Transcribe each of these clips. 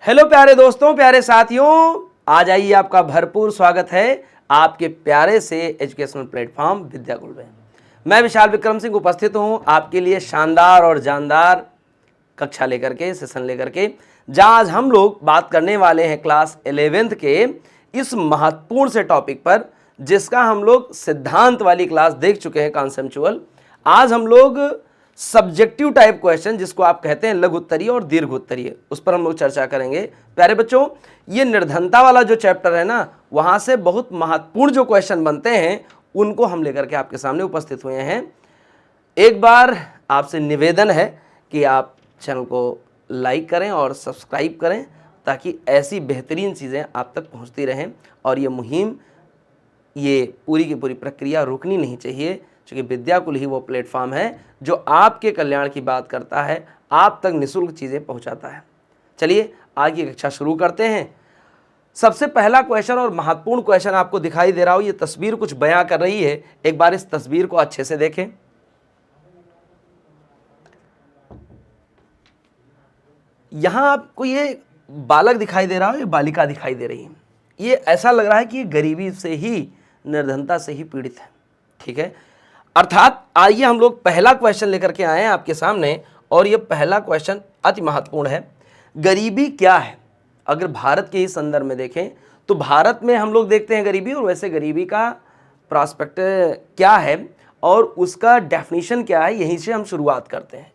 Hello प्यारे दोस्तों, प्यारे साथियों, आज आइए आपका भरपूर स्वागत है आपके प्यारे से एजुकेशनल प्लेटफॉर्म विद्याकुल में। मैं विशाल विक्रम सिंह उपस्थित हूं आपके लिए शानदार और जानदार कक्षा लेकर के, सेशन लेकर के, जहां आज हम लोग बात करने वाले हैं क्लास 11th के इस महत्वपूर्ण से टॉपिक पर, जिसका हम लोग सिद्धांत वाली क्लास देख चुके हैं, कॉन्सेप्चुअल। आज हम लोग सब्जेक्टिव टाइप क्वेश्चन, जिसको आप कहते हैं लघु उत्तरीय और दीर्घ उत्तरीय, उस पर हम लोग चर्चा करेंगे। प्यारे बच्चों, ये निर्धनता वाला जो चैप्टर है ना, वहां से बहुत महत्वपूर्ण जो क्वेश्चन बनते हैं उनको हम लेकर के आपके सामने उपस्थित हुए हैं। एक बार आपसे निवेदन है कि आप चैनल को लाइक करें और सब्सक्राइब करें, ताकि ऐसी बेहतरीन चीज़ें आप तक पहुंचती रहें। और ये मुहिम, ये पूरी की पूरी प्रक्रिया रुकनी नहीं चाहिए, क्योंकि विद्याकुल ही वो प्लेटफॉर्म है जो आपके कल्याण की बात करता है, आप तक निःशुल्क चीज़ें पहुंचाता है। चलिए आगे कक्षा शुरू करते हैं। सबसे पहला क्वेश्चन और महत्वपूर्ण क्वेश्चन आपको दिखाई दे रहा हो, ये तस्वीर कुछ बयां कर रही है। एक बार इस तस्वीर को अच्छे से देखें। यहां आपको ये बालक दिखाई दे रहा हो, ये बालिका दिखाई दे रही है। ये ऐसा लग रहा है कि ये गरीबी से ही, निर्धनता से ही पीड़ित है। ठीक है, अर्थात आइए हम लोग पहला क्वेश्चन लेकर के आए हैं आपके सामने, और ये पहला क्वेश्चन अति महत्वपूर्ण है। गरीबी क्या है? अगर भारत के ही संदर्भ में देखें तो भारत में हम लोग देखते हैं गरीबी, और वैसे गरीबी का प्रॉस्पेक्ट क्या है और उसका डेफिनेशन क्या है, यहीं से हम शुरुआत करते हैं।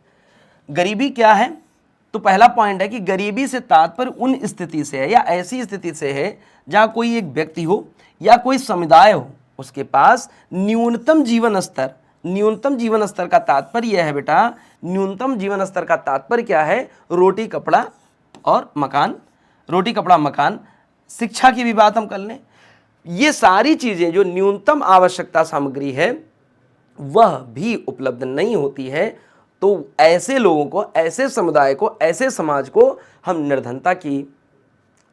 गरीबी क्या है? तो पहला पॉइंट है कि गरीबी से तात्पर्य उन स्थिति से है या ऐसी स्थिति से है जहां कोई एक व्यक्ति हो या कोई समुदाय हो, उसके पास न्यूनतम जीवन स्तर, न्यूनतम जीवन स्तर का तात्पर्य यह है बेटा, न्यूनतम जीवन स्तर का तात्पर्य क्या है? रोटी कपड़ा और मकान, रोटी कपड़ा मकान, शिक्षा की भी बात हम कर लें। ये सारी चीजें जो न्यूनतम आवश्यकता सामग्री है वह भी उपलब्ध नहीं होती है, तो ऐसे लोगों को, ऐसे समुदाय को, ऐसे समाज को हम निर्धनता की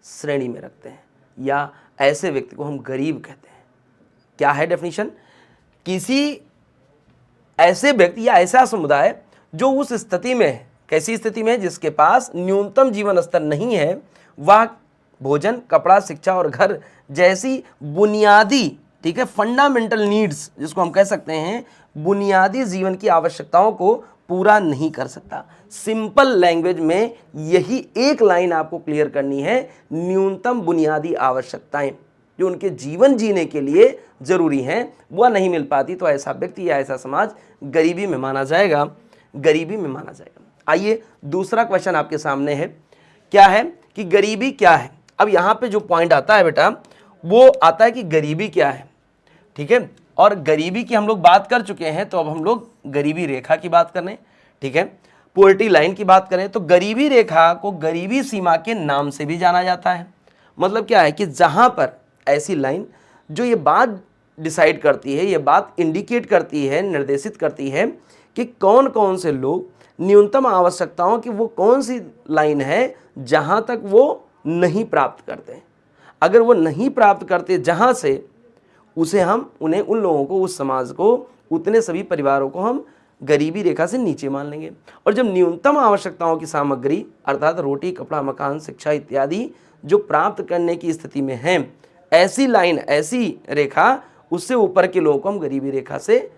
श्रेणी में रखते हैं, या ऐसे व्यक्ति को हम गरीब कहते हैं। क्या है डेफिनेशन? किसी ऐसे व्यक्ति या ऐसा समुदाय जो उस स्थिति में है, कैसी स्थिति में है? जिसके पास न्यूनतम जीवन स्तर नहीं है, वह भोजन, कपड़ा, शिक्षा और घर जैसी बुनियादी, ठीक है, फंडामेंटल नीड्स, जिसको हम कह सकते हैं बुनियादी जीवन की आवश्यकताओं को पूरा नहीं कर सकता। सिंपल लैंग्वेज में यही एक लाइन आपको क्लियर करनी है। न्यूनतम बुनियादी आवश्यकताएं जो उनके जीवन जीने के लिए जरूरी हैं, वह नहीं मिल पाती, तो ऐसा व्यक्ति या ऐसा समाज गरीबी में माना जाएगा, गरीबी में माना जाएगा। आइए दूसरा क्वेश्चन आपके सामने है। क्या है कि गरीबी क्या है? अब यहां पे जो पॉइंट आता है बेटा, वो आता है कि गरीबी क्या है। ठीक है, और गरीबी की हम लोग बात कर चुके हैं, तो अब हम लोग गरीबी रेखा की बात करें। ठीक है, पोवर्टी लाइन की बात करें तो गरीबी रेखा को गरीबी सीमा के नाम से भी जाना जाता है। मतलब क्या है कि जहां पर ऐसी लाइन जो ये बात डिसाइड करती है, ये बात इंडिकेट करती है, निर्देशित करती है कि कौन कौन से लोग न्यूनतम आवश्यकताओं की वो कौन सी लाइन है जहां तक वो नहीं प्राप्त करते। अगर वो नहीं प्राप्त करते जहां से, उसे हम उन्हें, उन लोगों को, उस समाज को, उतने सभी परिवारों को हम गरीबी रेखा से नीचे मान लेंगे। और जब न्यूनतम आवश्यकताओं की सामग्री अर्थात रोटी, कपड़ा, मकान, शिक्षा इत्यादि जो प्राप्त करने की स्थिति में है, ऐसी लाइन, ऐसी रेखा, उससे ऊपर के लोगों को हम गरीबी रेखा से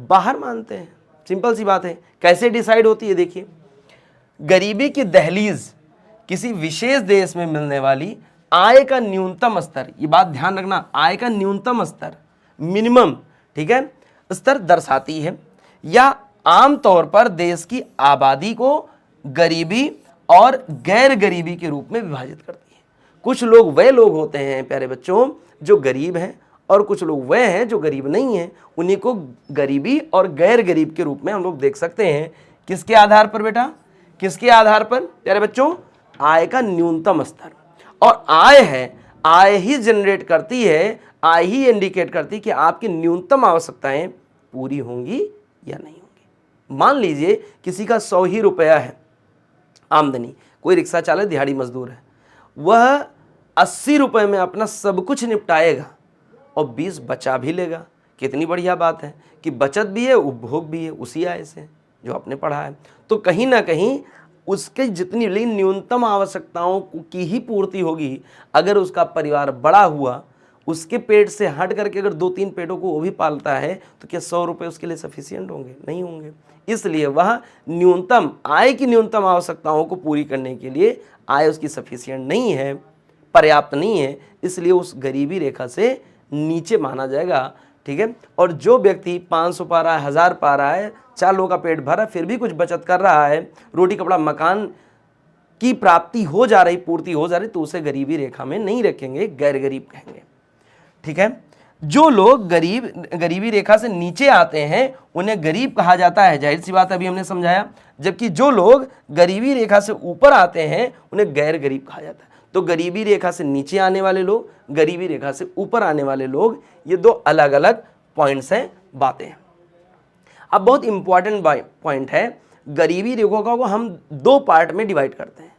बाहर मानते हैं। सिंपल सी बात है। कैसे डिसाइड होती है? देखिए, गरीबी की दहलीज किसी विशेष देश में मिलने वाली आय का न्यूनतम स्तर, ये बात ध्यान रखना, आय का न्यूनतम स्तर, मिनिमम, ठीक है, स्तर दर्शाती है, या आमतौर पर देश की आबादी को गरीबी और गैर गरीबी के रूप में विभाजित करती है। कुछ लोग वह लोग होते हैं प्यारे बच्चों जो गरीब हैं, और कुछ लोग वह हैं जो गरीब नहीं हैं। उन्हीं को गरीबी और गैर गरीब के रूप में हम लोग देख सकते हैं। किसके आधार पर बेटा? किसके आधार पर प्यारे बच्चों? आय का न्यूनतम स्तर। और आय है, आय ही जनरेट करती है, आय ही इंडिकेट करती है कि आपकी न्यूनतम आवश्यकताएं पूरी होंगी या नहीं होंगी। मान लीजिए किसी का 100 ही रुपया है आमदनी, कोई रिक्शा चालक, दिहाड़ी मजदूर है, वह 80 रुपए में अपना सब कुछ निपटाएगा और 20 बचा भी लेगा। कितनी बढ़िया बात है कि बचत भी है, उपभोग भी है उसी आय से जो आपने पढ़ा है। तो कहीं ना कहीं उसके जितनी, लेकिन न्यूनतम आवश्यकताओं की ही पूर्ति होगी। अगर उसका परिवार बड़ा हुआ, उसके पेट से हट करके अगर 2-3 पेटों को वो भी पालता है, तो क्या 100 रुपये उसके लिए सफिशियंट होंगे? नहीं होंगे। इसलिए वह न्यूनतम आय की न्यूनतम आवश्यकताओं को पूरी करने के लिए आय उसकी सफिशियंट नहीं है, पर्याप्त नहीं है, इसलिए उस गरीबी रेखा से नीचे माना जाएगा। ठीक है। और जो व्यक्ति 500 पा रहा है, 1000 पा रहा है, 4 लोगों का पेट भरा, फिर भी कुछ बचत कर रहा है, रोटी कपड़ा मकान की प्राप्ति हो जा रही, पूर्ति हो जा रही, तो उसे गरीबी रेखा में नहीं रखेंगे, गैर गरीब कहेंगे। ठीक है। जो लोग गरीबी रेखा से नीचे आते हैं उन्हें गरीब कहा जाता है, जाहिर सी बात अभी हमने समझाया। जबकि जो लोग गरीबी रेखा से ऊपर आते हैं उन्हें गैर गरीब कहा जाता है। तो गरीबी रेखा से नीचे आने वाले लोग, गरीबी रेखा से ऊपर आने वाले लोग, ये दो अलग अलग पॉइंट्स हैं, बातें हैं। अब बहुत इंपॉर्टेंट पॉइंट है, गरीबी रेखा को हम 2 पार्ट में डिवाइड करते हैं।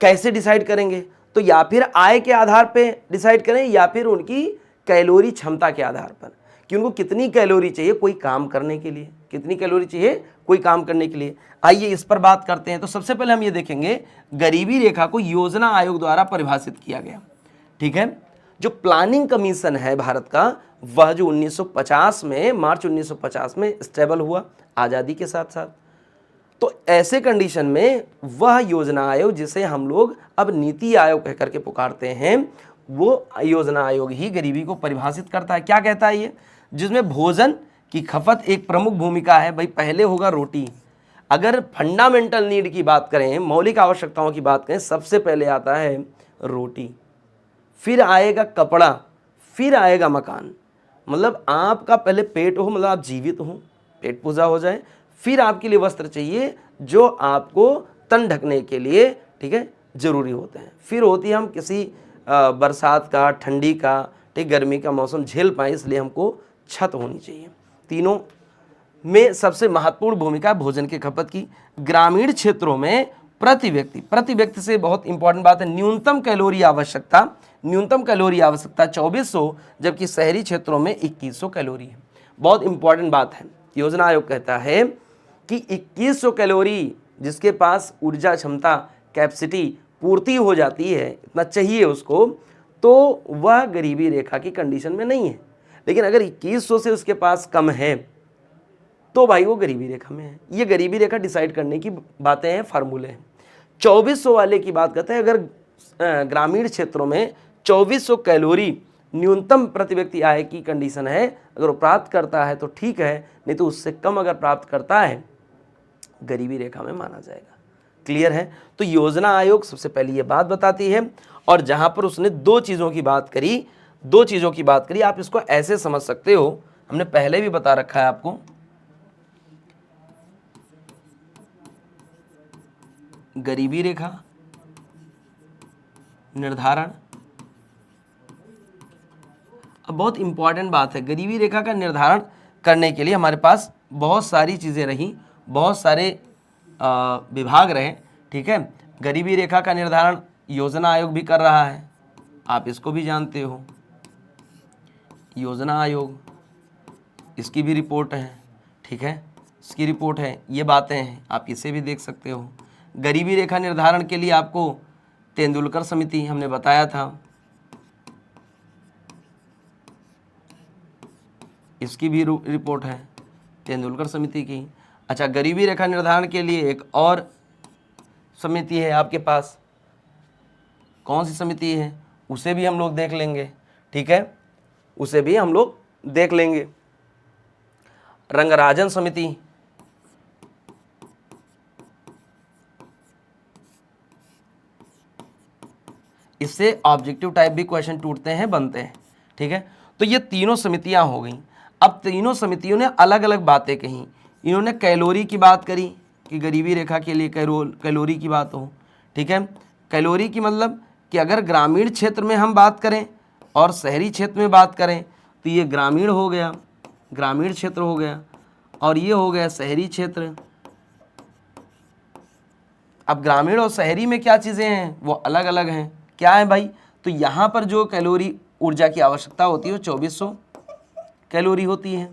कैसे डिसाइड करेंगे? तो या फिर आय के आधार पे डिसाइड करें, या फिर उनकी कैलोरी क्षमता के आधार पर, कि उनको कितनी कैलोरी चाहिए कोई काम करने के लिए, कितनी कैलोरी चाहिए कोई काम करने के लिए। आइए इस पर बात करते हैं। तो सबसे पहले हम ये देखेंगे, गरीबी रेखा को योजना आयोग द्वारा परिभाषित किया गया। ठीक है। जो प्लानिंग कमीशन है भारत का, वह जो 1950 में, मार्च 1950 में स्टेबल हुआ आज़ादी के साथ साथ। तो ऐसे कंडीशन में वह योजना आयोग, जिसे हम लोग अब नीति आयोग कह करके पुकारते हैं, वो योजना आयोग ही गरीबी को परिभाषित करता है। क्या कहता है ये? जिसमें भोजन की खपत एक प्रमुख भूमिका है। भाई पहले होगा रोटी। अगर फंडामेंटल नीड की बात करें, मौलिक आवश्यकताओं की बात करें, सबसे पहले आता है रोटी, फिर आएगा कपड़ा, फिर आएगा मकान। मतलब आपका पहले पेट हो, मतलब आप जीवित हो, पेट पूजा हो जाए, फिर आपके लिए वस्त्र चाहिए जो आपको तन ढकने के लिए, ठीक है, जरूरी होते हैं। फिर होती है हम किसी बरसात का, ठंडी का, ठीक, गर्मी का मौसम झेल पाए, इसलिए हमको छत होनी चाहिए। तीनों में सबसे महत्वपूर्ण भूमिका भोजन के खपत की। ग्रामीण क्षेत्रों में प्रति व्यक्ति से बहुत इंपॉर्टेंट बात है, न्यूनतम कैलोरी आवश्यकता 2400, जबकि शहरी क्षेत्रों में 2100 कैलोरी है। बहुत इंपॉर्टेंट बात है। योजना आयोग कहता है कि 2100 कैलोरी जिसके पास ऊर्जा क्षमता, कैपेसिटी पूर्ति हो जाती है, इतना चाहिए उसको, तो वह गरीबी रेखा की कंडीशन में नहीं है। लेकिन अगर 2100 से उसके पास कम है, तो भाई वो गरीबी रेखा में है। ये गरीबी रेखा डिसाइड करने की बातें हैं, फार्मूले हैं। 2400 वाले की बात करते हैं। अगर ग्रामीण क्षेत्रों में 2400 कैलोरी न्यूनतम प्रति व्यक्ति आय की कंडीशन है, अगर वो प्राप्त करता है तो ठीक है, नहीं तो उससे कम अगर प्राप्त करता है, गरीबी रेखा में माना जाएगा। क्लियर है? तो योजना आयोग सबसे पहले ये बात बताती है, और जहां पर उसने 2 चीज़ों की बात करी, आप इसको ऐसे समझ सकते हो, हमने पहले भी बता रखा है आपको। गरीबी रेखा निर्धारण, अब बहुत इंपॉर्टेंट बात है, गरीबी रेखा का निर्धारण करने के लिए हमारे पास बहुत सारी चीज़ें रहीं, बहुत सारे विभाग रहे। ठीक है। गरीबी रेखा का निर्धारण योजना आयोग भी कर रहा है, आप इसको भी जानते हो। योजना आयोग, इसकी भी रिपोर्ट है। ठीक है, इसकी रिपोर्ट है, ये बातें हैं, आप इसे भी देख सकते हो। गरीबी रेखा निर्धारण के लिए आपको तेंदुलकर समिति हमने बताया था, इसकी भी रिपोर्ट है तेंदुलकर समिति की। अच्छा, गरीबी रेखा निर्धारण के लिए एक और समिति है आपके पास, कौन सी समिति है उसे भी हम लोग देख लेंगे। ठीक है, उसे भी हम लोग देख लेंगे। रंगराजन समिति, इससे ऑब्जेक्टिव टाइप भी क्वेश्चन टूटते हैं, बनते हैं। ठीक है, तो ये तीनों समितियां हो गई। अब तीनों समितियों ने अलग अलग बातें कही। इन्होंने कैलोरी की बात करी कि गरीबी रेखा के लिए कैलोरी की बात हो। ठीक है, कैलोरी की मतलब कि अगर ग्रामीण क्षेत्र में हम बात करें और शहरी क्षेत्र में बात करें, तो ये ग्रामीण हो गया, ग्रामीण क्षेत्र हो गया, और ये हो गया शहरी क्षेत्र। अब ग्रामीण और शहरी में क्या चीज़ें हैं, वो अलग अलग हैं। क्या है भाई? तो यहाँ पर जो कैलोरी ऊर्जा की आवश्यकता होती है वो 2400 कैलोरी होती है।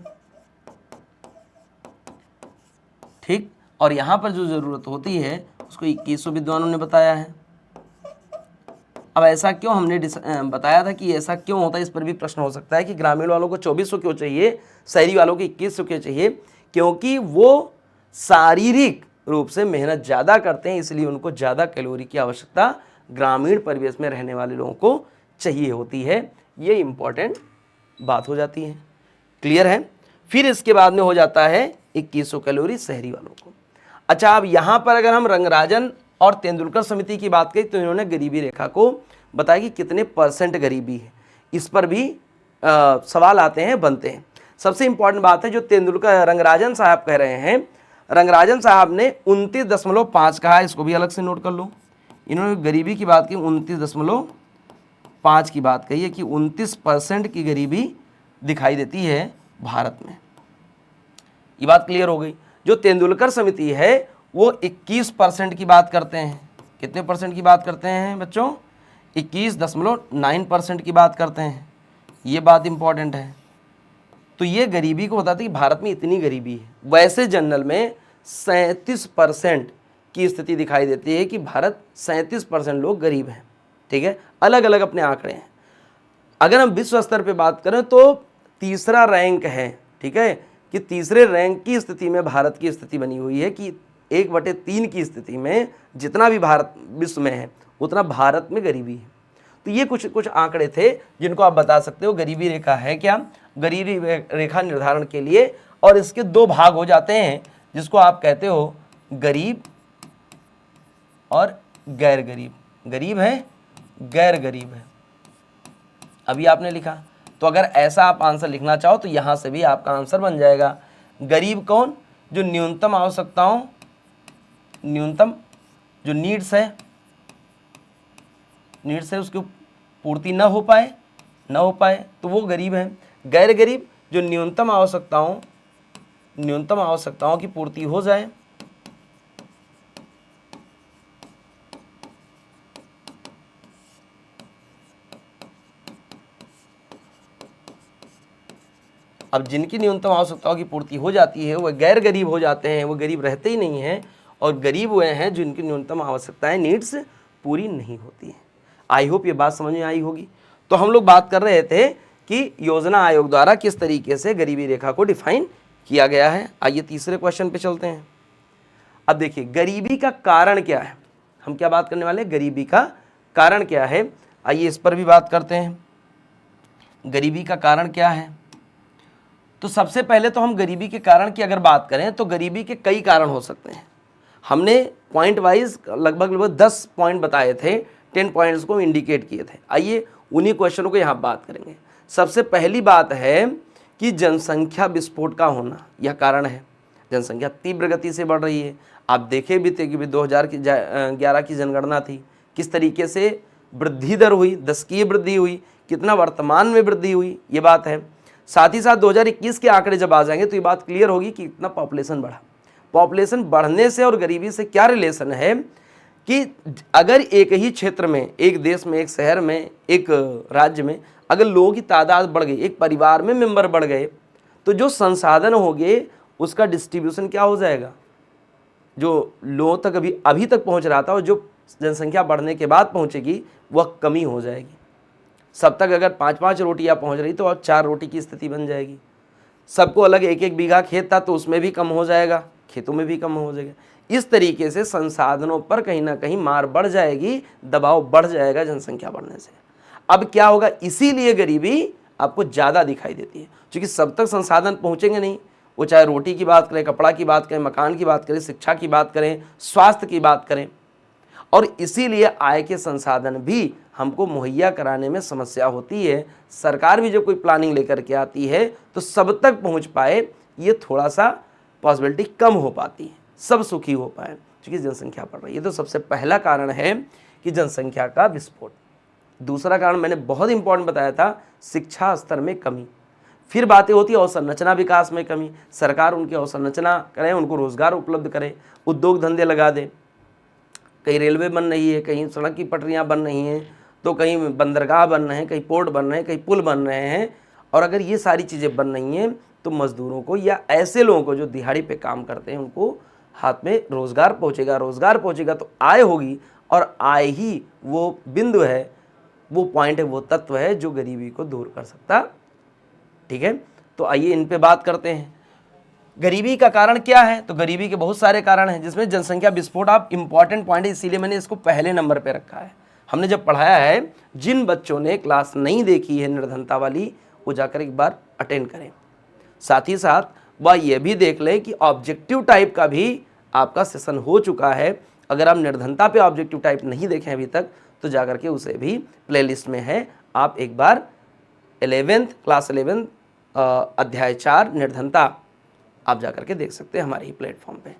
ठीक, और यहाँ पर जो ज़रूरत होती है उसको 2100 विद्वानों ने बताया है। अब ऐसा क्यों हमने बताया था कि ऐसा क्यों होता है, इस पर भी प्रश्न हो सकता है कि ग्रामीण वालों को 2400 क्यों चाहिए, शहरी वालों को 2100 क्यों चाहिए। क्योंकि वो शारीरिक रूप से मेहनत ज़्यादा करते हैं, इसलिए उनको ज़्यादा कैलोरी की आवश्यकता ग्रामीण परिवेश में रहने वाले लोगों को चाहिए होती है। ये इंपॉर्टेंट बात हो जाती है। क्लियर है। फिर इसके बाद में हो जाता है 2100 कैलोरी शहरी वालों को। अच्छा, अब यहाँ पर अगर हम रंगराजन और तेंदुलकर समिति की बात करें तो इन्होंने गरीबी रेखा को बताया कि कितने % गरीबी है। इस पर भी सवाल आते हैं, बनते हैं। सबसे इंपॉर्टेंट बात है जो तेंदुलकर रंगराजन साहब कह रहे हैं, रंगराजन साहब ने 29.5 कहा, इसको भी अलग से नोट कर लो। इन्होंने गरीबी की बात की, 29.5 की बात कही है कि 29% की गरीबी दिखाई देती है भारत में। ये बात क्लियर हो गई। जो तेंदुलकर समिति है वो 21% की बात करते हैं। कितने % की बात करते हैं बच्चों? 21.9% की बात करते हैं। ये बात इंपॉर्टेंट है। तो ये गरीबी को बताते हैं कि भारत में इतनी गरीबी है। वैसे जनरल में 37% की स्थिति दिखाई देती है कि भारत 37% लोग गरीब हैं। ठीक है, अलग अलग अपने आंकड़े हैं। अगर हम विश्व स्तर पे बात करें तो तीसरा रैंक है। ठीक है, कि तीसरे रैंक की स्थिति में भारत की स्थिति बनी हुई है कि 1/3 की स्थिति में जितना भी भारत विश्व में है उतना भारत में गरीबी है। तो ये कुछ आंकड़े थे जिनको आप बता सकते हो गरीबी रेखा है क्या, गरीबी रेखा निर्धारण के लिए। और इसके 2 भाग हो जाते हैं जिसको आप कहते हो गरीब और गैर गरीब। गरीब है, गैर गरीब है। अभी आपने लिखा, तो अगर ऐसा आप आंसर लिखना चाहो तो यहाँ से भी आपका आंसर बन जाएगा। गरीब कौन? जो न्यूनतम आवश्यकताओं, न्यूनतम जो नीड्स है उसकी पूर्ति न हो पाए तो वो गरीब है। गैर गरीब जो न्यूनतम आवश्यकताओं की पूर्ति हो जाए, अब जिनकी न्यूनतम आवश्यकताओं की पूर्ति हो जाती है वह गैर गरीब हो जाते हैं, वो गरीब रहते ही नहीं हैं। और गरीब हुए हैं जिनकी न्यूनतम आवश्यकताएं, नीड्स पूरी नहीं होती हैं। आई होप ये बात समझ में आई होगी। तो हम लोग बात कर रहे थे कि योजना आयोग द्वारा किस तरीके से गरीबी रेखा को डिफाइन किया गया है। आइए तीसरे क्वेश्चन पे चलते हैं। अब देखिए गरीबी का कारण क्या है, हम क्या बात करने वाले हैं, गरीबी का कारण क्या है। आइए इस पर भी बात करते हैं, गरीबी का कारण क्या है। तो सबसे पहले तो हम गरीबी के कारण की अगर बात करें तो गरीबी के कई कारण हो सकते हैं। हमने पॉइंट वाइज लगभग 10 पॉइंट बताए थे, 10 पॉइंट्स को इंडिकेट किए थे। आइए उन्हीं क्वेश्चनों को यहाँ बात करेंगे। सबसे पहली बात है कि जनसंख्या विस्फोट का होना, यह कारण है। जनसंख्या तीव्र गति से बढ़ रही है। आप देखे भी थे कि 2011 की जनगणना थी, किस तरीके से वृद्धि दर हुई, 10 की वृद्धि हुई, कितना वर्तमान में वृद्धि हुई, ये बात है। साथ ही साथ 2021 के आंकड़े जब आ जाएंगे तो ये बात क्लियर होगी कि इतना पॉपुलेशन बढ़ा। पॉपुलेशन बढ़ने से और गरीबी से क्या रिलेशन है कि अगर एक ही क्षेत्र में, एक देश में, एक शहर में, एक राज्य में अगर लोगों की तादाद बढ़ गई, एक परिवार में मेंबर बढ़ गए, तो जो संसाधन होंगे उसका डिस्ट्रीब्यूशन क्या हो जाएगा, जो लोगों तक अभी तक पहुंच रहा था और जो जनसंख्या बढ़ने के बाद पहुंचेगी वह कमी हो जाएगी। सब तक अगर 5-5 रोटियां पहुंच रही तो अब 4 रोटी की स्थिति बन जाएगी। सबको अलग 1-1 बीघा खेत था तो उसमें भी कम हो जाएगा, खेतों में भी कम हो जाएगा। इस तरीके से संसाधनों पर कहीं ना कहीं मार बढ़ जाएगी, दबाव बढ़ जाएगा जनसंख्या बढ़ने से। अब क्या होगा, इसीलिए गरीबी आपको ज़्यादा दिखाई देती है, क्योंकि सब तक संसाधन पहुँचेंगे नहीं। वो चाहे रोटी की बात करें, कपड़ा की बात करें, मकान की बात करें, शिक्षा की बात करें, स्वास्थ्य की बात करें, और इसीलिए आय के संसाधन भी हमको मुहैया कराने में समस्या होती है। सरकार भी जब कोई प्लानिंग लेकर के आती है तो सब तक पहुंच पाए ये थोड़ा सा पॉसिबिलिटी कम हो पाती है, सब सुखी हो पाए, क्योंकि जनसंख्या बढ़ रही है। तो सबसे पहला कारण है कि जनसंख्या का विस्फोट। दूसरा कारण मैंने बहुत इंपॉर्टेंट बताया था, शिक्षा स्तर में कमी। फिर बातें होती है अवसंरचना विकास में कमी। सरकार उनकी अवसंरचना करे, उनको रोजगार उपलब्ध करे, उद्योग धंधे लगा दे। कहीं रेलवे बन रही है, कहीं सड़क की पटरियां बन रही हैं, तो कहीं बंदरगाह बन रहे हैं, कहीं पोर्ट बन रहे हैं, कहीं पुल बन रहे हैं। और अगर ये सारी चीज़ें बन रही हैं तो मज़दूरों को या ऐसे लोगों को जो दिहाड़ी पे काम करते हैं उनको हाथ में रोजगार पहुंचेगा, रोजगार पहुंचेगा तो आय होगी, और आय ही वो बिंदु है, वो पॉइंट है, वो तत्व है जो गरीबी को दूर कर सकता। ठीक है, तो आइए इन पे बात करते हैं। गरीबी का कारण क्या है? तो गरीबी के बहुत सारे कारण हैं, जिसमें जनसंख्या विस्फोट आप इंपॉर्टेंट पॉइंट है, इसीलिए मैंने इसको पहले नंबर पे रखा है। हमने जब पढ़ाया है, जिन बच्चों ने क्लास नहीं देखी है निर्धनता वाली, वो जाकर एक बार अटेंड करें। साथ ही साथ वह ये भी देख लें कि ऑब्जेक्टिव टाइप का भी आपका सेशन हो चुका है। अगर आप निर्धनता पे ऑब्जेक्टिव टाइप नहीं देखें अभी तक, तो जाकर के उसे भी प्लेलिस्ट में है, आप एक बार क्लास 11 अध्याय 4 निर्धनता आप जाकर के देख सकते हैं हमारे ही प्लेटफॉर्म पे।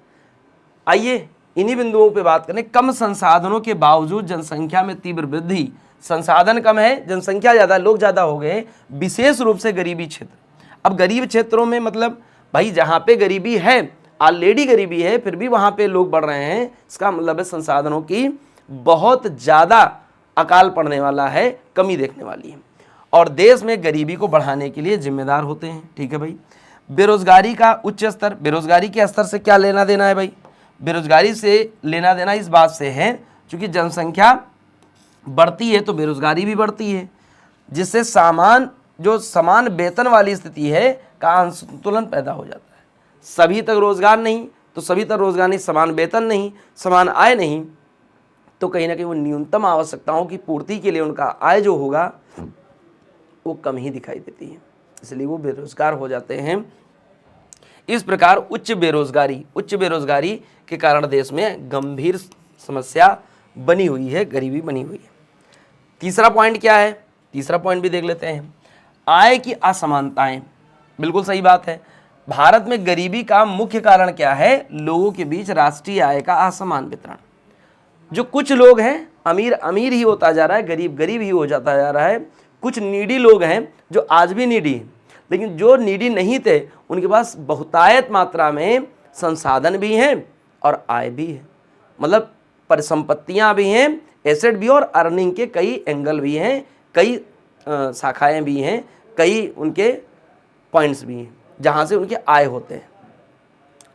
आइए इन्हीं बिंदुओं पे बात करें। कम संसाधनों के बावजूद जनसंख्या में तीव्र वृद्धि। संसाधन कम है, जनसंख्या ज़्यादा, लोग ज़्यादा हो गए, विशेष रूप से गरीबी क्षेत्र। अब गरीब क्षेत्रों में मतलब भाई जहाँ पे गरीबी है, ऑलरेडी गरीबी है, फिर भी वहाँ पे लोग बढ़ रहे हैं, इसका मतलब है संसाधनों की बहुत ज़्यादा अकाल पड़ने वाला है, कमी देखने वाली है, और देश में गरीबी को बढ़ाने के लिए जिम्मेदार होते हैं। ठीक है भाई। बेरोजगारी का उच्च स्तर। बेरोजगारी के स्तर से क्या लेना देना है भाई? बेरोजगारी से लेना देना इस बात से है, क्योंकि जनसंख्या बढ़ती है तो बेरोजगारी भी बढ़ती है, जिससे समान वेतन वाली स्थिति है का असंतुलन पैदा हो जाता है। सभी तक रोजगार नहीं, तो सभी तक रोजगार नहीं, समान वेतन नहीं, समान आय नहीं, तो कहीं ना कहीं वो न्यूनतम आवश्यकताओं की पूर्ति के लिए उनका आय जो होगा वो कम ही दिखाई देती है, इसलिए वो बेरोजगार हो जाते हैं। इस प्रकार उच्च बेरोजगारी के कारण देश में गंभीर समस्या बनी हुई है, गरीबी बनी हुई है। तीसरा पॉइंट क्या है? तीसरा पॉइंट भी देख लेते हैं। आय की असमानताएं। बिल्कुल सही बात है। भारत में गरीबी का मुख्य कारण क्या है? लोगों के बीच राष्ट्रीय आय का असमान वितरण। जो कुछ लोग हैं, अमीर अमीर ही होता जा रहा है, गरीब गरीब ही हो जाता जा रहा है। कुछ नीडी लोग हैं जो आज भी नीडी हैं, लेकिन जो नीडी नहीं थे उनके पास बहुतायत मात्रा में संसाधन भी हैं और आय भी है, मतलब परिसंपत्तियां भी हैं, एसेट भी, और अर्निंग के कई एंगल भी हैं, कई शाखाएं भी हैं, कई उनके पॉइंट्स भी हैं जहां से उनके आय होते हैं,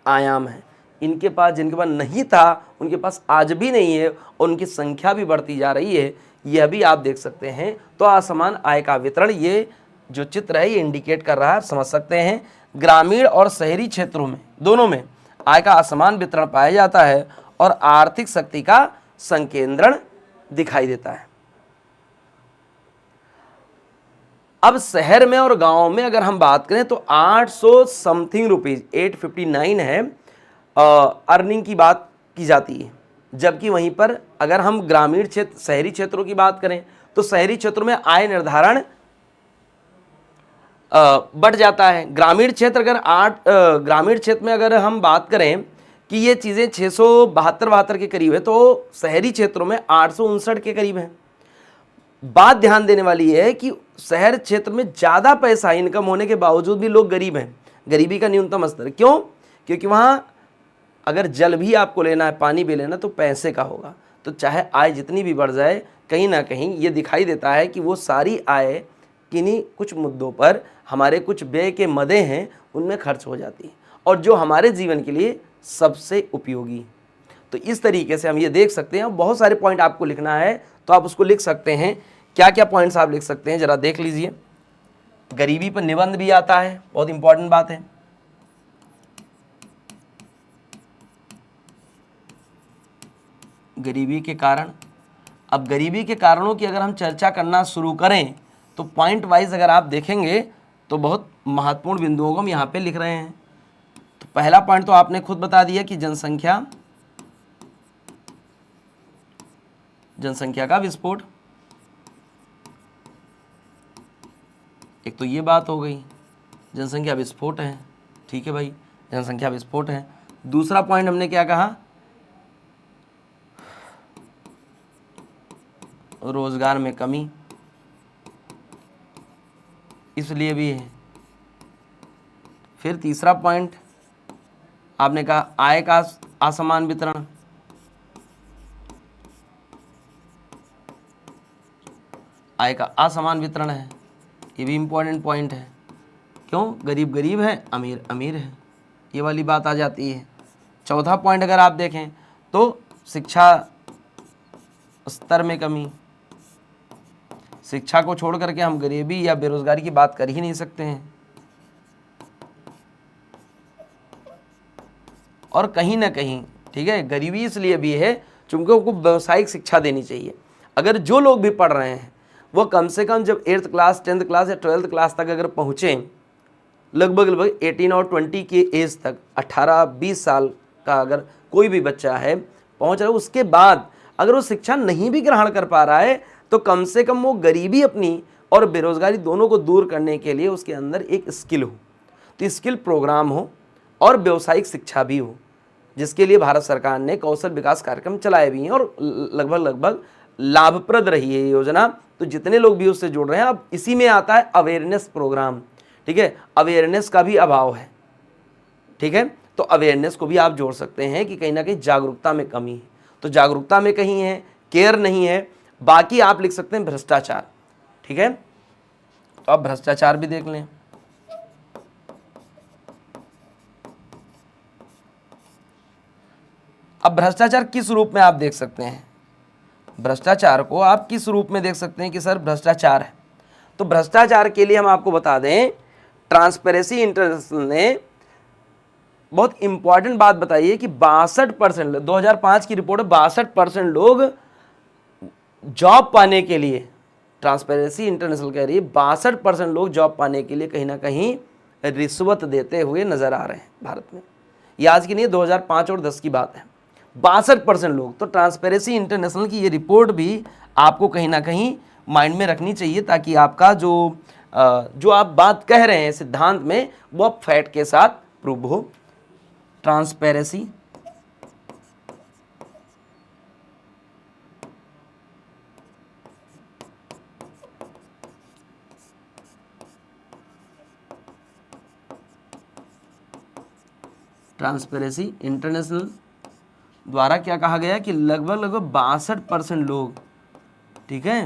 आयाम है। इनके पास, जिनके पास नहीं था, उनके पास आज भी नहीं है, और उनकी संख्या भी बढ़ती जा रही है, यह भी आप देख सकते हैं। तो असमान आय का वितरण, ये जो चित्र है ये इंडिकेट कर रहा है, आप समझ सकते हैं। ग्रामीण और शहरी क्षेत्रों में, दोनों में आय का असमान वितरण पाया जाता है और आर्थिक शक्ति का संकेंद्रण दिखाई देता है। अब शहर में और गांव में अगर हम बात करें तो 800 समथिंग रुपीज, 859 है अर्निंग की बात की जाती है, जबकि वहीं पर अगर हम ग्रामीण क्षेत्र, शहरी क्षेत्रों की बात करें तो शहरी क्षेत्रों में आय निर्धारण बढ़ जाता है। ग्रामीण क्षेत्र ग्रामीण क्षेत्र में अगर हम बात करें कि ये चीज़ें 672 के करीब है, तो शहरी क्षेत्रों में 859 के करीब है। बात ध्यान देने वाली है कि शहर क्षेत्र में ज़्यादा पैसा इनकम होने के बावजूद भी लोग गरीब हैं। गरीबी का न्यूनतम स्तर क्यों? क्योंकि वहाँ अगर जल भी आपको लेना है, पानी भी लेना, तो पैसे का होगा, तो चाहे आय जितनी भी बढ़ जाए, कहीं ना कहीं ये दिखाई देता है कि वो सारी आय किन्हीं कुछ मुद्दों पर, हमारे कुछ व्यय के मदे हैं, उनमें खर्च हो जाती है, और जो हमारे जीवन के लिए सबसे उपयोगी। तो इस तरीके से हम ये देख सकते हैं। बहुत सारे पॉइंट आपको लिखना है तो आप उसको लिख सकते हैं। क्या क्या पॉइंट्स आप लिख सकते हैं जरा देख लीजिए। गरीबी पर निबंध भी आता है, बहुत इंपॉर्टेंट बात है। गरीबी के कारण, अब गरीबी के कारणों की अगर हम चर्चा करना शुरू करें तो पॉइंट वाइज अगर आप देखेंगे तो बहुत महत्वपूर्ण बिंदुओं को हम यहाँ पे लिख रहे हैं। तो पहला पॉइंट तो आपने खुद बता दिया कि जनसंख्या का विस्फोट, एक तो ये बात हो गई, जनसंख्या विस्फोट है। ठीक है भाई, जनसंख्या विस्फोट है। दूसरा पॉइंट हमने क्या कहा? रोजगार में कमी, इसलिए भी है। फिर तीसरा पॉइंट आपने कहा आय का असमान वितरण, आय का असमान वितरण है, ये भी इंपॉर्टेंट पॉइंट है। क्यों? गरीब गरीब है, अमीर अमीर है, ये वाली बात आ जाती है। चौथा पॉइंट अगर आप देखें तो शिक्षा स्तर में कमी। शिक्षा को छोड़ करके हम गरीबी या बेरोजगारी की बात कर ही नहीं सकते हैं। और कहीं ना कहीं, ठीक है, गरीबी इसलिए भी है क्योंकि उनको व्यावसायिक शिक्षा देनी चाहिए। अगर जो लोग भी पढ़ रहे हैं वो कम से कम जब 8th क्लास 10th क्लास या 12th क्लास तक अगर पहुँचे, लगभग 18 और 20 की एज तक, 18-20 साल का अगर कोई भी बच्चा है पहुँच रहा है, उसके बाद अगर वो शिक्षा नहीं भी ग्रहण कर पा रहा है तो कम से कम वो गरीबी अपनी और बेरोजगारी दोनों को दूर करने के लिए उसके अंदर एक स्किल हो, तो स्किल प्रोग्राम हो और व्यावसायिक शिक्षा भी हो, जिसके लिए भारत सरकार ने कौशल विकास कार्यक्रम चलाए भी हैं और लगभग लाभप्रद रही है ये योजना। तो जितने लोग भी उससे जुड़ रहे हैं, अब इसी में आता है अवेयरनेस प्रोग्राम, ठीक है, अवेयरनेस का भी अभाव है, ठीक है, तो अवेयरनेस को भी आप जोड़ सकते हैं कि कहीं ना कहीं जागरूकता में कमी है, तो जागरूकता में कहीं है, केयर नहीं है। बाकी आप लिख सकते हैं भ्रष्टाचार, ठीक है, तो आप भ्रष्टाचार भी देख लें। अब भ्रष्टाचार किस रूप में आप देख सकते हैं, भ्रष्टाचार को आप किस रूप में देख सकते हैं कि सर भ्रष्टाचार है, तो भ्रष्टाचार के लिए हम आपको बता दें, ट्रांसपेरेंसी इंटरनेशनल ने बहुत इंपॉर्टेंट बात बताई है कि 62%, 2005 की रिपोर्ट है, 62% लोग जॉब पाने के लिए, ट्रांसपेरेंसी इंटरनेशनल कह रही है 62% लोग जॉब पाने के लिए कहीं ना कहीं रिश्वत देते हुए नजर आ रहे हैं भारत में। ये आज की नहीं, 2005 और 10 की बात है, 62% लोग। तो ट्रांसपेरेंसी इंटरनेशनल की ये रिपोर्ट भी आपको कहीं ना कहीं माइंड में रखनी चाहिए, ताकि आपका जो आप बात कह रहे हैं सिद्धांत में, वो अब फैक्ट के साथ प्रूव हो। ट्रांसपेरेंसी ट्रांसपेरेंसी इंटरनेशनल द्वारा क्या कहा गया कि लगभग 62% लोग, ठीक है,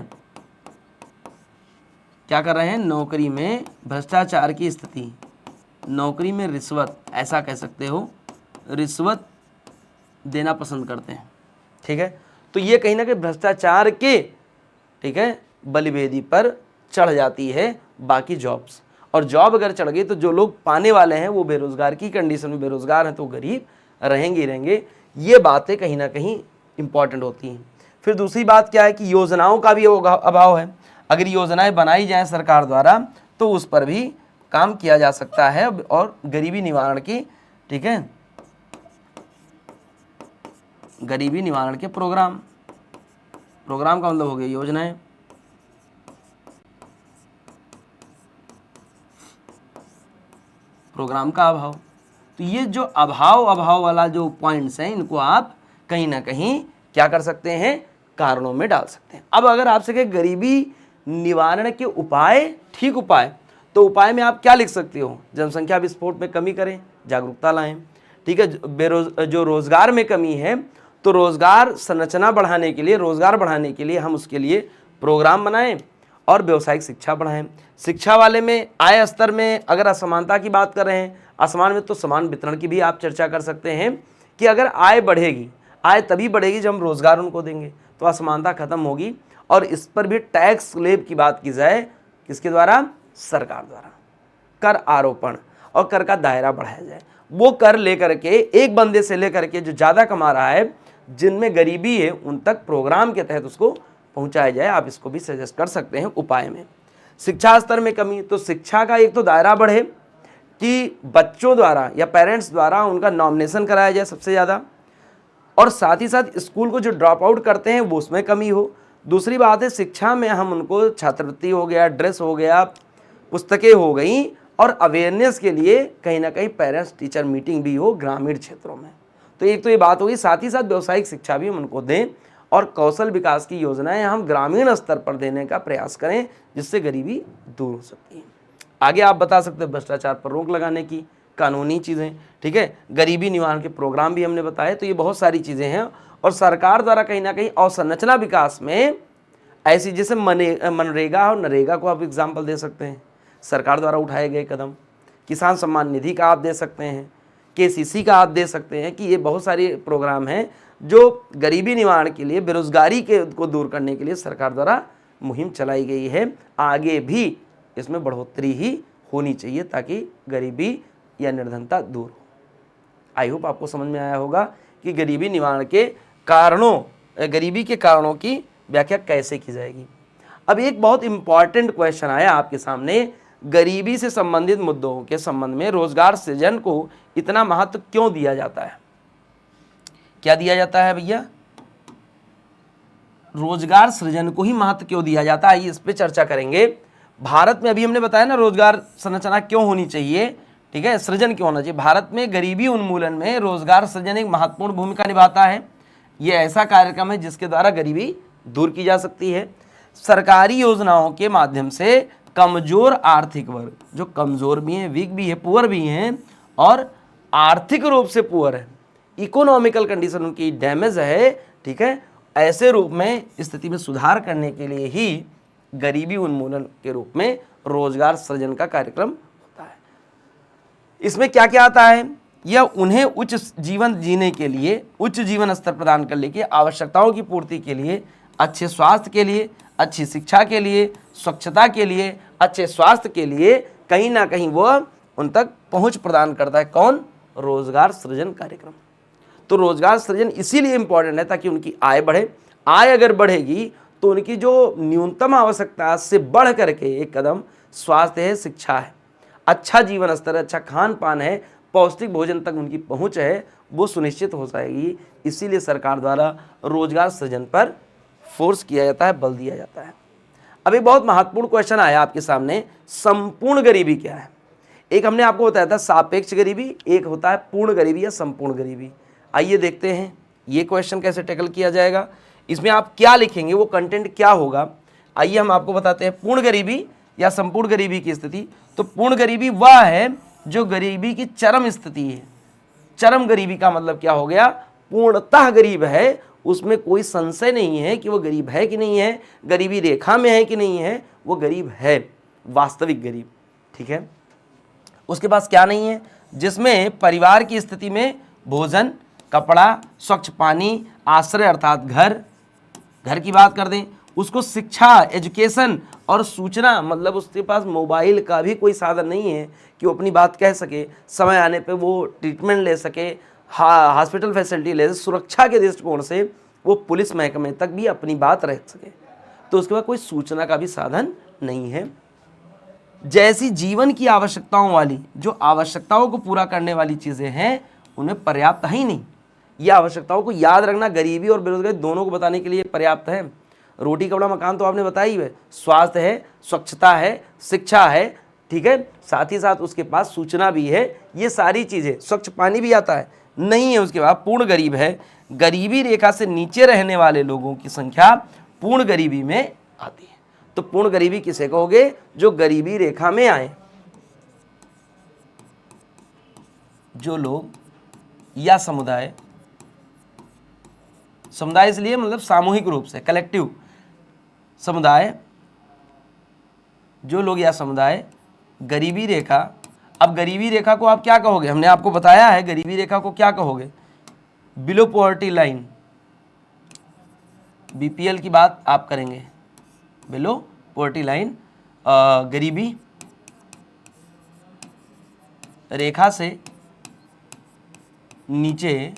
क्या कर रहे हैं, नौकरी में भ्रष्टाचार की स्थिति, नौकरी में रिश्वत, ऐसा कह सकते हो, रिश्वत देना पसंद करते हैं, ठीक है, तो ये कहीं ना कहीं भ्रष्टाचार के, ठीक है, बलिवेदी पर चढ़ जाती है बाकी जॉब्स, और जॉब अगर चढ़ गई तो जो लोग पाने वाले हैं वो बेरोजगार की कंडीशन में बेरोजगार हैं, तो गरीब रहेंगे ही रहेंगे। ये बातें कहीं ना कहीं इंपॉर्टेंट होती हैं। फिर दूसरी बात क्या है कि योजनाओं का भी अभाव है। अगर योजनाएं बनाई जाएं सरकार द्वारा तो उस पर भी काम किया जा सकता है, और गरीबी निवारण की, ठीक है, गरीबी निवारण के प्रोग्राम का मतलब हो गया योजनाएं। प्रोग्राम का अभाव, तो ये जो अभाव वाला जो पॉइंट्स हैं, इनको आप कहीं ना कहीं क्या कर सकते हैं, कारणों में डाल सकते हैं। अब अगर आपसे कहे गरीबी निवारण के उपाय, ठीक उपाय, तो उपाय में आप क्या लिख सकते हो, जनसंख्या विस्फोट में कमी करें, जागरूकता लाएं, ठीक है, जो रोजगार में कमी है तो रोजगार संरचना बढ़ाने के लिए, रोजगार बढ़ाने के लिए हम उसके लिए प्रोग्राम बनाएं और व्यावसायिक शिक्षा बढ़ाएं। शिक्षा वाले में आय स्तर में अगर असमानता की बात कर रहे हैं, असमान में तो समान वितरण की भी आप चर्चा कर सकते हैं कि अगर आय बढ़ेगी, आय तभी बढ़ेगी जब हम रोजगार उनको देंगे, तो असमानता खत्म होगी। और इस पर भी टैक्स स्लैब की बात की जाए, किसके द्वारा, सरकार द्वारा, कर आरोपण और कर का दायरा बढ़ाया जाए, वो कर लेकर के एक बंदे से लेकर के जो ज़्यादा कमा रहा है, जिनमें गरीबी है, उन तक प्रोग्राम के तहत उसको पहुंचाया जाए। आप इसको भी सजेस्ट कर सकते हैं उपाय में। शिक्षा स्तर में कमी, तो शिक्षा का एक तो दायरा बढ़े कि बच्चों द्वारा या पेरेंट्स द्वारा उनका नॉमिनेशन कराया जाए सबसे ज़्यादा, और साथ ही साथ स्कूल को जो ड्रॉप आउट करते हैं वो उसमें कमी हो। दूसरी बात है शिक्षा में हम उनको छात्रवृत्ति हो गया, ड्रेस हो गया, पुस्तकें हो गई, और अवेयरनेस के लिए कहीं ना कहीं पेरेंट्स टीचर मीटिंग भी हो ग्रामीण क्षेत्रों में। तो एक तो ये बात होगी, साथ ही साथ व्यावसायिक शिक्षा भी हम उनको दें, और कौशल विकास की योजनाएं हम ग्रामीण स्तर पर देने का प्रयास करें, जिससे गरीबी दूर हो सकती है। आगे आप बता सकते हैं भ्रष्टाचार पर रोक लगाने की कानूनी चीज़ें, ठीक है, गरीबी निवारण के प्रोग्राम भी हमने बताए। तो ये बहुत सारी चीज़ें हैं, और सरकार द्वारा कहीं ना कहीं अवसंरचना विकास में ऐसी, जैसे मनरेगा और नरेगा को आप एग्जाम्पल दे सकते हैं, सरकार द्वारा उठाए गए कदम। किसान सम्मान निधि का आप दे सकते हैं, KCC का आप दे सकते हैं कि ये बहुत सारे प्रोग्राम हैं जो गरीबी निवारण के लिए, बेरोजगारी को दूर करने के लिए सरकार द्वारा मुहिम चलाई गई है। आगे भी इसमें बढ़ोतरी ही होनी चाहिए ताकि गरीबी या निर्धनता दूर हो। आई होप आपको समझ में आया होगा कि गरीबी निवारण के कारणों, गरीबी के कारणों की व्याख्या कैसे की जाएगी। अब एक बहुत इंपॉर्टेंट क्वेश्चन आया आपके सामने, गरीबी से संबंधित मुद्दों के संबंध में रोजगार सृजन को इतना महत्व क्यों दिया जाता है? क्या दिया जाता है भैया? रोजगार सृजन को ही महत्व क्यों दिया जाता है, आइए इस पे चर्चा करेंगे। भारत में अभी हमने बताया ना रोजगार संरचना क्यों होनी चाहिए, ठीक है, सृजन क्यों होना चाहिए। भारत में गरीबी उन्मूलन में रोजगार सृजन एक महत्वपूर्ण भूमिका निभाता है। यह ऐसा कार्यक्रम है जिसके द्वारा गरीबी दूर की जा सकती है। सरकारी योजनाओं के माध्यम से कमजोर आर्थिक वर्ग, जो कमजोर भी हैं, वीक भी है, पुअर भी हैं और आर्थिक रूप से पुअर है, इकोनॉमिकल कंडीशन उनकी डैमेज है, ठीक है, ऐसे रूप में स्थिति में सुधार करने के लिए ही गरीबी उन्मूलन के रूप में रोजगार सृजन का कार्यक्रम होता है। इसमें क्या क्या आता है? यह उन्हें उच्च जीवन जीने के लिए, उच्च जीवन स्तर प्रदान करने के आवश्यकताओं की पूर्ति के लिए, अच्छे स्वास्थ्य के लिए, अच्छी शिक्षा के लिए, स्वच्छता के लिए, अच्छे स्वास्थ्य के लिए कहीं ना कहीं वह उन तक पहुंच प्रदान करता है। कौन? रोजगार सृजन कार्यक्रम। तो रोजगार सृजन इसीलिए इंपॉर्टेंट है ताकि उनकी आय बढ़े। आय अगर बढ़ेगी तो उनकी जो न्यूनतम आवश्यकता से बढ़ करके एक कदम स्वास्थ्य है, शिक्षा है, अच्छा जीवन स्तर है, अच्छा खान पान है, पौष्टिक भोजन तक उनकी पहुंच है, वो सुनिश्चित हो जाएगी। इसीलिए सरकार द्वारा रोजगार सृजन पर फोर्स किया जाता है, बल दिया जाता है। अब एक बहुत महत्वपूर्ण क्वेश्चन आया आपके सामने, संपूर्ण गरीबी क्या है? एक हमने आपको बताया था सापेक्ष गरीबी, एक होता है पूर्ण गरीबी या संपूर्ण गरीबी। आइए देखते हैं ये क्वेश्चन कैसे टैकल किया जाएगा, इसमें आप क्या लिखेंगे, वो कंटेंट क्या होगा। आइए हम आपको बताते हैं पूर्ण गरीबी या संपूर्ण गरीबी की स्थिति। तो पूर्ण गरीबी वह है जो गरीबी की चरम स्थिति है। चरम गरीबी का मतलब क्या हो गया? पूर्णतः गरीब है, उसमें कोई संशय नहीं है कि वो गरीब है कि नहीं है, गरीबी रेखा में है कि नहीं है, वो गरीब है, वास्तविक गरीब, ठीक है। उसके पास क्या नहीं है? जिसमें परिवार की स्थिति में भोजन, कपड़ा, स्वच्छ पानी, आश्रय अर्थात घर की बात कर दें, उसको शिक्षा, एजुकेशन और सूचना, मतलब उसके पास मोबाइल का भी कोई साधन नहीं है कि वो अपनी बात कह सके, समय आने पे वो ट्रीटमेंट ले सके, हॉस्पिटल फैसिलिटी ले सके, सुरक्षा के दृष्टिकोण से वो पुलिस महकमे तक भी अपनी बात रख सके, तो उसके बाद कोई सूचना का भी साधन नहीं है। जैसी जीवन की आवश्यकताओं वाली, जो आवश्यकताओं को पूरा करने वाली चीज़ें हैं, उन्हें पर्याप्त है ही नहीं। ये आवश्यकताओं को याद रखना गरीबी और बेरोजगारी दोनों को बताने के लिए पर्याप्त है। रोटी कपड़ा मकान तो आपने बताया ही है, स्वास्थ्य है, स्वच्छता है, शिक्षा है, ठीक है, साथ ही साथ उसके पास सूचना भी है, ये सारी चीज़ें, स्वच्छ पानी भी आता है, नहीं है उसके बाद पूर्ण गरीब है। गरीबी रेखा से नीचे रहने वाले लोगों की संख्या पूर्ण गरीबी में आती है। तो पूर्ण गरीबी किसे कहोगे? जो गरीबी रेखा में आए, जो लोग या समुदाय, समुदाय इसलिए मतलब सामूहिक रूप से, कलेक्टिव समुदाय, जो लोग या समुदाय गरीबी रेखा। अब गरीबी रेखा को आप क्या कहोगे? हमने आपको बताया है गरीबी रेखा को क्या कहोगे? बिलो पॉवर्टी लाइन, बीपीएल की बात आप करेंगे, बिलो पॉवर्टी लाइन, गरीबी रेखा से नीचे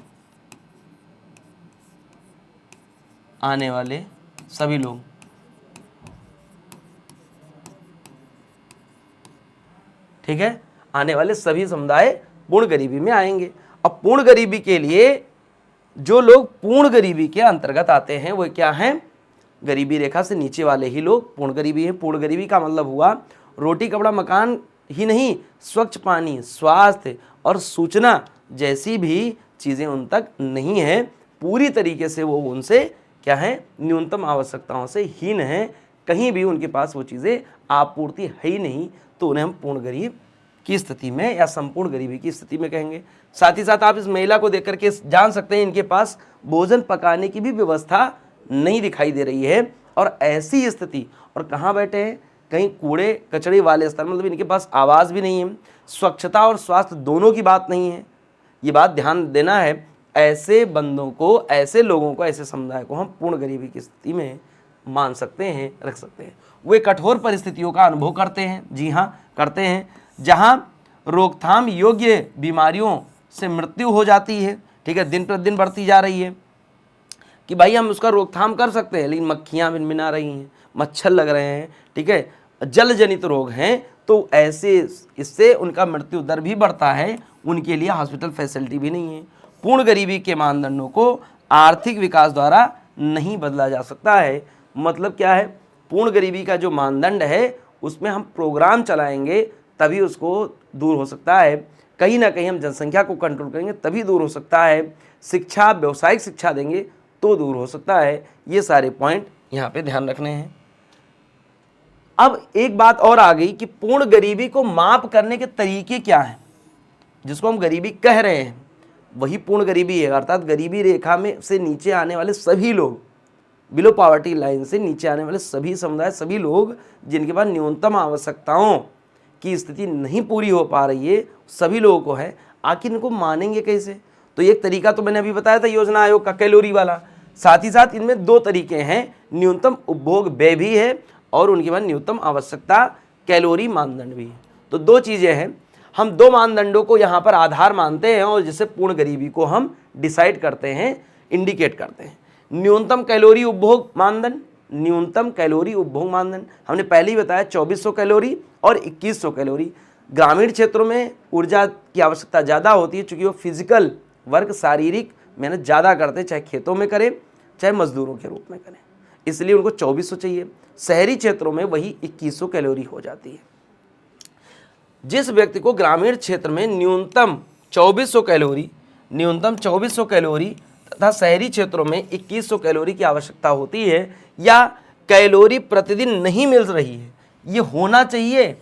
आने वाले सभी लोग, ठीक है, आने वाले सभी समुदाय पूर्ण गरीबी में आएंगे। अब पूर्ण गरीबी के लिए जो लोग पूर्ण गरीबी के अंतर्गत आते हैं वो क्या हैं? गरीबी रेखा से नीचे वाले ही लोग पूर्ण गरीबी है। पूर्ण गरीबी का मतलब हुआ रोटी कपड़ा मकान ही नहीं, स्वच्छ पानी, स्वास्थ्य और सूचना जैसी भी चीज़ें उन तक नहीं है, पूरी तरीके से वो उनसे क्या है? न्यूनतम आवश्यकताओं से हीन है, कहीं भी उनके पास वो चीज़ें आपूर्ति है ही नहीं, तो उन्हें हम पूर्ण गरीब की स्थिति में या संपूर्ण गरीबी की स्थिति में कहेंगे। साथ ही साथ आप इस महिला को देख करके जान सकते हैं इनके पास भोजन पकाने की भी व्यवस्था नहीं दिखाई दे रही है, और ऐसी स्थिति, और कहाँ बैठे हैं? कहीं कूड़े कचड़े वाले स्थान, मतलब इनके पास आवाज़ भी नहीं है, स्वच्छता और स्वास्थ्य दोनों की बात नहीं है, ये बात ध्यान देना है। ऐसे बंदों को, ऐसे लोगों को, ऐसे समुदाय को हम पूर्ण गरीबी की स्थिति में मान सकते हैं, रख सकते हैं। वे कठोर परिस्थितियों का अनुभव करते हैं, जी हाँ करते हैं, जहाँ रोकथाम योग्य बीमारियों से मृत्यु हो जाती है, ठीक है, दिन प्रतिदिन बढ़ती जा रही है, कि भाई हम उसका रोकथाम कर सकते हैं, लेकिन मक्खियाँ मिनमिना रही हैं, मच्छर लग रहे हैं, ठीक है, जल जनित रोग हैं, तो ऐसे इससे उनका मृत्यु दर भी बढ़ता है, उनके लिए हॉस्पिटल फैसिलिटी भी नहीं है। पूर्ण गरीबी के मानदंडों को आर्थिक विकास द्वारा नहीं बदला जा सकता है। मतलब क्या है, पूर्ण गरीबी का जो मानदंड है उसमें हम प्रोग्राम चलाएंगे तभी उसको दूर हो सकता है। कहीं ना कहीं हम जनसंख्या को कंट्रोल करेंगे तभी दूर हो सकता है। शिक्षा, व्यावसायिक शिक्षा देंगे तो दूर हो सकता है। ये सारे पॉइंट यहाँ पे ध्यान रखने हैं। अब एक बात और आ गई कि पूर्ण गरीबी को माप करने के तरीके क्या हैं। जिसको हम गरीबी कह रहे हैं वही पूर्ण गरीबी है, अर्थात गरीबी रेखा में से नीचे आने वाले सभी लोग, बिलो पॉवर्टी लाइन से नीचे आने वाले सभी समुदाय, सभी लोग जिनके पास न्यूनतम आवश्यकताओं की स्थिति नहीं पूरी हो पा रही है, सभी लोगों को है। आखिर इनको मानेंगे कैसे? तो एक तरीका तो मैंने अभी बताया था योजना आयोग का, कैलोरी वाला। साथ ही साथ इनमें दो तरीके हैं, न्यूनतम उपभोग व्यय भी है और उनके बाद न्यूनतम आवश्यकता कैलोरी मानदंड भी है। तो दो चीज़ें हैं, हम दो मानदंडों को यहाँ पर आधार मानते हैं और जिससे पूर्ण गरीबी को हम डिसाइड करते हैं, इंडिकेट करते हैं। न्यूनतम कैलोरी उपभोग मानदंड, न्यूनतम कैलोरी उपभोग मानदंड हमने पहले ही बताया 2400 कैलोरी और 2100 कैलोरी। ग्रामीण क्षेत्रों में ऊर्जा की आवश्यकता ज़्यादा होती है, चूँकि वो फिजिकल वर्क, शारीरिक मेहनत ज़्यादा करते हैं, चाहे खेतों में करें चाहे मजदूरों के रूप में करें, इसलिए उनको 2400 चाहिए। शहरी क्षेत्रों में वही 2100 कैलोरी हो जाती है। जिस व्यक्ति को ग्रामीण क्षेत्र में न्यूनतम 2400 कैलोरी तथा शहरी क्षेत्रों में 2100 कैलोरी की आवश्यकता होती है या कैलोरी प्रतिदिन नहीं मिल रही है, ये होना चाहिए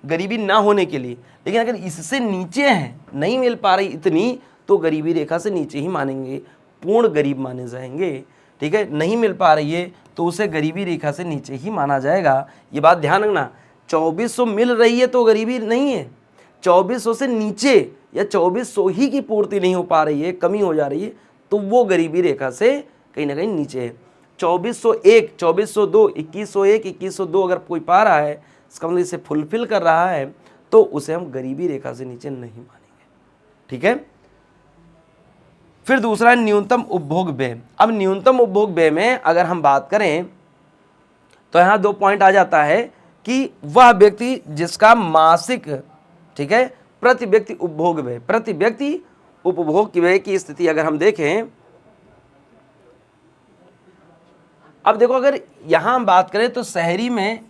गरीबी ना होने के लिए, लेकिन अगर इससे नीचे है, नहीं मिल पा रही इतनी, तो गरीबी रेखा से नीचे ही मानेंगे, पूर्ण गरीब माने जाएंगे। ठीक है, नहीं मिल पा रही है तो उसे गरीबी रेखा से नीचे ही माना जाएगा। ये बात ध्यान रखना, 2400 मिल रही है तो गरीबी नहीं है, 2400 से नीचे या 2400 ही की पूर्ति नहीं हो पा रही है, कमी हो जा रही है, तो वो गरीबी रेखा से कहीं ना कहीं नीचे है। 2401, 2402, 2101, 2102 अगर कोई पा रहा है, इसका मतलब इसे फुलफिल कर रहा है, तो उसे हम गरीबी रेखा से नीचे नहीं मानेंगे। ठीक है, फिर दूसरा है न्यूनतम उपभोग व्यय। अब न्यूनतम उपभोग व्यय में अगर हम बात करें तो यहाँ दो पॉइंट आ जाता है कि वह व्यक्ति जिसका मासिक, ठीक है, प्रति व्यक्ति उपभोग व्यय, प्रति व्यक्ति उपभोग व्यय की स्थिति अगर हम देखें, अब देखो अगर यहां हम बात करें तो शहरी में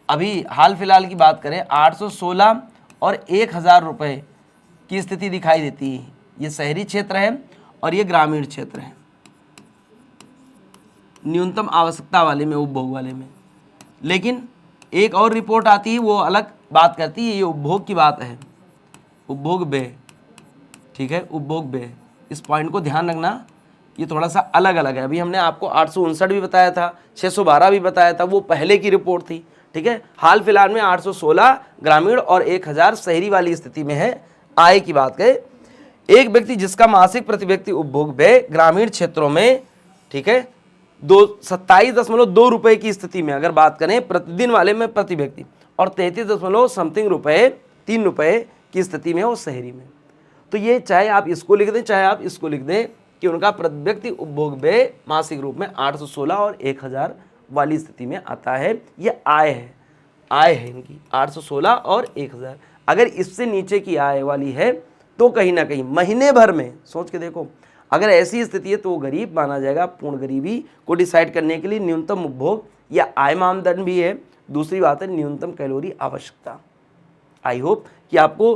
अभी हाल फिलहाल की बात करें 816 और 1000 रुपए की स्थिति दिखाई देती है। ये शहरी क्षेत्र है और ये ग्रामीण क्षेत्र है, न्यूनतम आवश्यकता वाले में, उपभोग वाले में। लेकिन एक और रिपोर्ट आती है, वो अलग बात करती है, ये उपभोग की बात है, उपभोग व्यय। ठीक है, उपभोग व्यय, इस पॉइंट को ध्यान रखना, ये थोड़ा सा अलग अलग है। अभी हमने आपको 859 भी बताया था, 612 भी बताया था, वो पहले की रिपोर्ट थी। ठीक है, हाल फिलहाल में 816 ग्रामीण और 1000 शहरी वाली स्थिति में है। आय की बात करें, एक व्यक्ति जिसका मासिक प्रति व्यक्ति उपभोग व्यय ग्रामीण क्षेत्रों में, ठीक है, 27.2 रुपए की स्थिति में अगर बात करें प्रतिदिन वाले में प्रति व्यक्ति, और 33 रुपए 3 रुपए की स्थिति में वो शहरी में। तो ये चाहे आप इसको लिख दें चाहे आप इसको लिख दें कि उनका प्रति व्यक्ति उपभोग व्यय मासिक रूप में 816 और 1000 वाली स्थिति में आता है। ये आय है, आय है इनकी 816 और 1000। अगर इससे नीचे की आय वाली है तो कहीं ना कहीं महीने भर में सोच के देखो, अगर ऐसी स्थिति है तो वो गरीब माना जाएगा। पूर्ण गरीबी को डिसाइड करने के लिए न्यूनतम उपभोग या आय मानदंड भी है। दूसरी बात है न्यूनतम कैलोरी आवश्यकता। आई होप कि आपको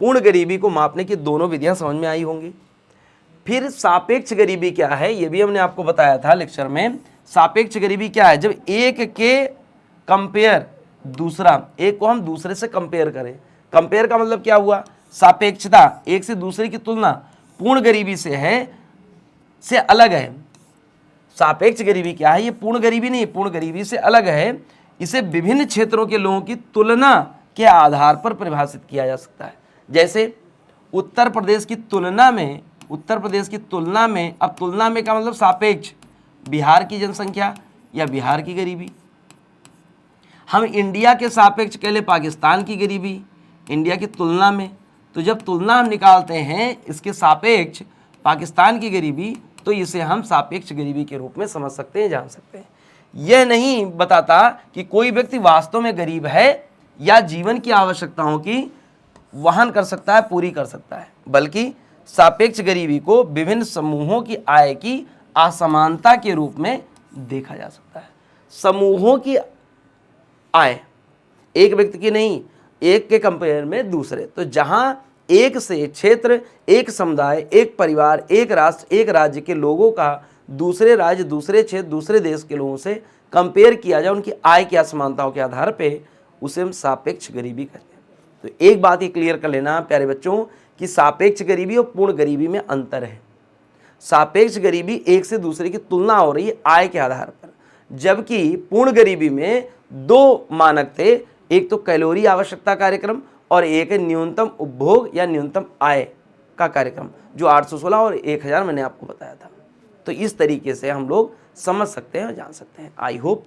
पूर्ण गरीबी को मापने की दोनों विधियां समझ में आई होंगी। फिर सापेक्ष गरीबी क्या है, ये भी हमने आपको बताया था लेक्चर में। सापेक्ष गरीबी क्या है, जब एक के कंपेयर दूसरा, एक को हम दूसरे से कंपेयर करें। कंपेयर का मतलब क्या हुआ, सापेक्षता, एक से दूसरे की तुलना पूर्ण गरीबी से है, से अलग है। सापेक्ष गरीबी क्या है, ये पूर्ण गरीबी नहीं, पूर्ण गरीबी से अलग है। इसे विभिन्न क्षेत्रों के लोगों की तुलना के आधार पर परिभाषित किया जा सकता है। जैसे उत्तर प्रदेश की तुलना में, अब तुलना में का मतलब सापेक्ष, बिहार की जनसंख्या या बिहार की गरीबी। हम इंडिया के सापेक्ष कह ले पाकिस्तान की गरीबी, इंडिया की तुलना में। तो जब तुलना हम निकालते हैं इसके सापेक्ष पाकिस्तान की गरीबी, तो इसे हम सापेक्ष गरीबी के रूप में समझ सकते हैं, जान सकते हैं। यह नहीं बताता कि कोई व्यक्ति वास्तव में गरीब है या जीवन की आवश्यकताओं की वहन कर सकता है, पूरी कर सकता है, बल्कि सापेक्ष गरीबी को विभिन्न समूहों की आय की असमानता के रूप में देखा जा सकता है। समूहों की आय, एक व्यक्ति की नहीं, एक के कंपेयर में दूसरे। तो जहां एक से क्षेत्र, एक समुदाय, एक परिवार, एक राष्ट्र, एक राज्य के लोगों का दूसरे राज्य, दूसरे क्षेत्र, दूसरे देश के लोगों से कंपेयर किया जाए उनकी आय की असमानताओं के आधार पे, उसे हम सापेक्ष गरीबी कहते हैं। तो एक बात ये क्लियर कर लेना प्यारे बच्चों कि सापेक्ष गरीबी और पूर्ण गरीबी में अंतर है। सापेक्ष गरीबी एक से दूसरे की तुलना हो रही है आय के आधार पर, जबकि पूर्ण गरीबी में दो मानक थे, एक तो कैलोरी आवश्यकता कार्यक्रम और एक है न्यूनतम उपभोग या न्यूनतम आय का कार्यक्रम, जो 816 और 1000 मैंने आपको बताया था। तो इस तरीके से हम लोग समझ सकते हैं और जान सकते हैं। आई होप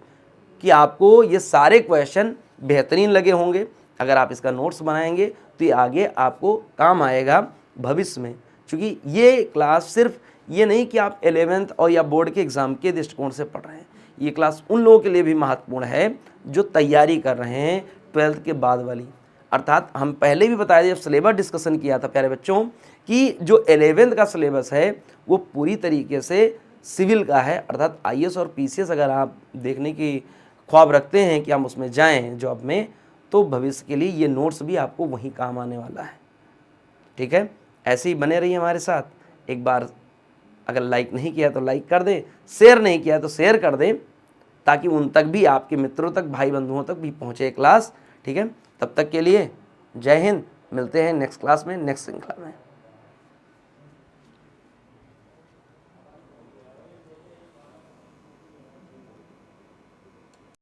कि आपको ये सारे क्वेश्चन बेहतरीन लगे होंगे। अगर आप इसका नोट्स बनाएंगे तो ये आगे आपको काम आएगा भविष्य में, क्योंकि ये क्लास सिर्फ ये नहीं कि आप 11th और या बोर्ड के एग्ज़ाम के दृष्टिकोण से पढ़ रहे हैं, ये क्लास उन लोगों के लिए भी महत्वपूर्ण है जो तैयारी कर रहे हैं 12th के बाद वाली। अर्थात हम पहले भी बताया जब सिलेबस डिस्कशन किया था प्यारे बच्चों कि जो 11th का सिलेबस है वो पूरी तरीके से सिविल का है, अर्थात IAS और PCS अगर आप देखने की ख्वाब रखते हैं कि हम उसमें जाएं जॉब में, तो भविष्य के लिए ये नोट्स भी आपको वहीं काम आने वाला है। ठीक है, ऐसे ही बने रहिए हमारे साथ। एक बार अगर लाइक नहीं किया तो लाइक कर दें, शेयर नहीं किया तो शेयर कर दें, ताकि उन तक भी, आपके मित्रों तक, भाई बंधुओं तक भी पहुँचे क्लास। ठीक है, तब तक के लिए जय हिंद। मिलते हैं नेक्स्ट क्लास में, नेक्स्ट श्रृंखला में।